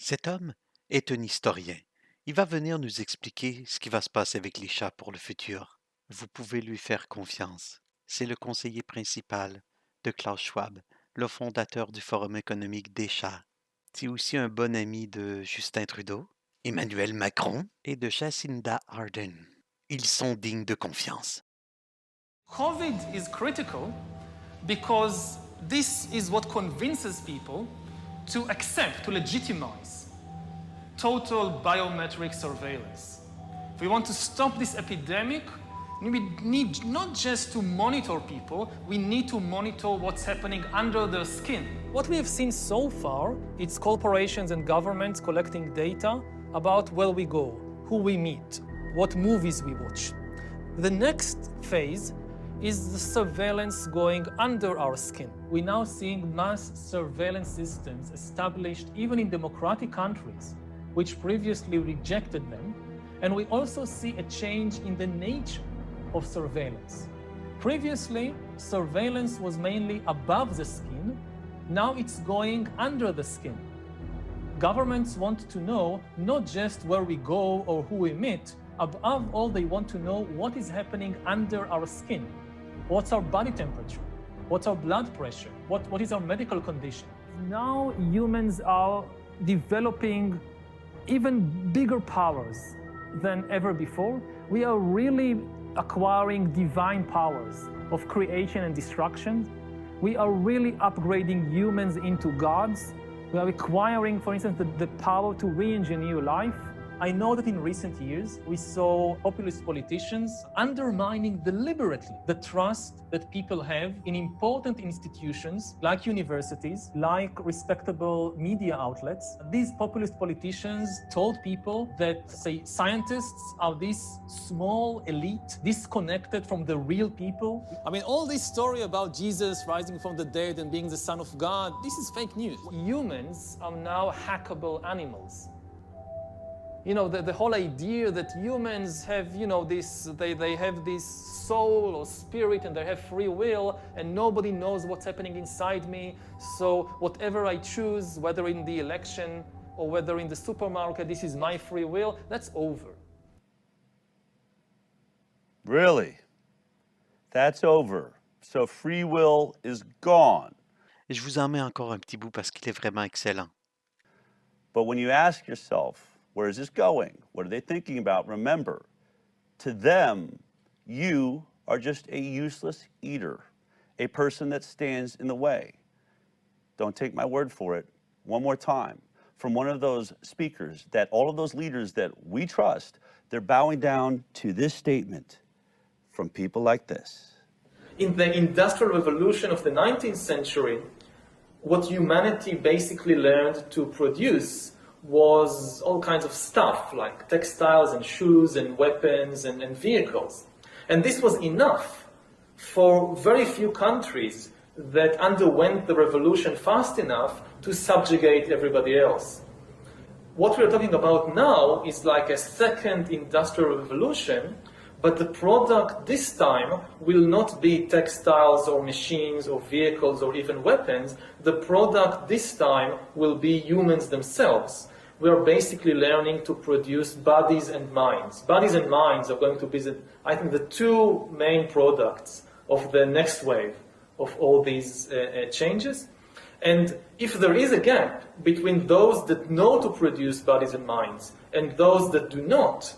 Cet homme est un historien. Il va venir nous expliquer ce qui va se passer avec les chats pour le futur. Vous pouvez lui faire confiance. C'est le conseiller principal de Klaus Schwab, le fondateur du Forum économique des chats. C'est aussi un bon ami de Justin Trudeau, Emmanuel Macron et de Jacinda Ardern. Ils sont dignes de confiance. COVID is critical because this is what convinces people to accept, to legitimize total biometric surveillance. If we want to stop this epidemic, we need not just to monitor people, we need to monitor what's happening under their skin. What we have seen so far, it's corporations and governments collecting data about where we go, who we meet, what movies we watch. The next phase is the surveillance going under our skin. We're now seeing mass surveillance systems established even in democratic countries, which previously rejected them. And we also see a change in the nature of surveillance. Previously, surveillance was mainly above the skin. Now it's going under the skin. Governments want to know not just where we go or who we meet. Above all, they want to know what is happening under our skin. What's our body temperature? What's our blood pressure? What is our medical condition? Now humans are developing even bigger powers than ever before. We are really acquiring divine powers of creation and destruction. We are really upgrading humans into gods. We are acquiring, for instance, the power to re-engineer life. I know that in recent years, we saw populist politicians undermining deliberately the trust that people have in important institutions like universities, like respectable media outlets. These populist politicians told people that, say, scientists are this small elite disconnected from the real people. I mean, all this story about Jesus rising from the dead and being the Son of God, this is fake news. Humans are now hackable animals. You know, the whole idea that humans have, you know, they have this soul or spirit and they have free will and nobody knows what's happening inside me. So whatever I choose, whether in the election or whether in the supermarket, this is my free will, that's over. Really? That's over. So free will is gone. Je vous en mets encore un petit bout parce qu'il est vraiment excellent. But when you ask yourself, where is this going? What are they thinking about? Remember, to them, you are just a useless eater, a person that stands in the way. Don't take my word for it. One more time, from one of those speakers, that all of those leaders that we trust, they're bowing down to this statement from people like this. In the Industrial Revolution of the 19th century, what humanity basically learned to produce was all kinds of stuff like textiles and shoes and weapons and vehicles. And this was enough for very few countries that underwent the revolution fast enough to subjugate everybody else. What we're talking about now is like a second industrial revolution, but the product this time will not be textiles or machines or vehicles or even weapons. The product this time will be humans themselves. We are basically learning to produce bodies and minds. Bodies and minds are going to be, I think, the two main products of the next wave of all these changes. And if there is a gap between those that know to produce bodies and minds and those that do not,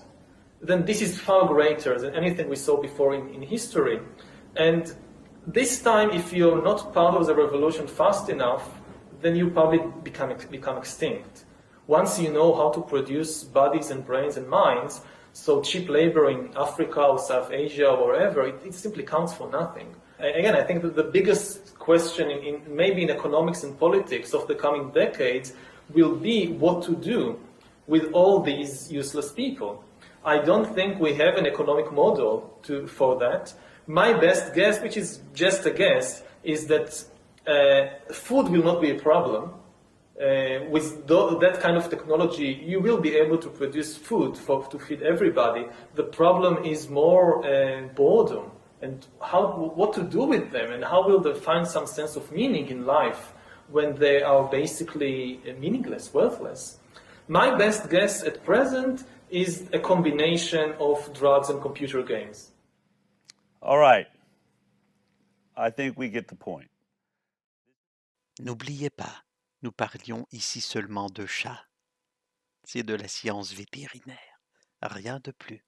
then this is far greater than anything we saw before in history. And this time, if you're not part of the revolution fast enough, then you probably become extinct. Once you know how to produce bodies and brains and minds, so cheap labor in Africa or South Asia or wherever, it simply counts for nothing. Again, I think that the biggest question maybe in economics and politics of the coming decades will be what to do with all these useless people. I don't think we have an economic model for that. My best guess, which is just a guess, is that food will not be a problem. With that kind of technology, you will be able to produce food to feed everybody. The problem is more boredom and what to do with them and how will they find some sense of meaning in life when they are basically meaningless, worthless. My best guess at present is a combination of drugs and computer games. All right. I think we get the point. N'oubliez pas, nous parlions ici seulement de chats. C'est de la science vétérinaire, rien de plus.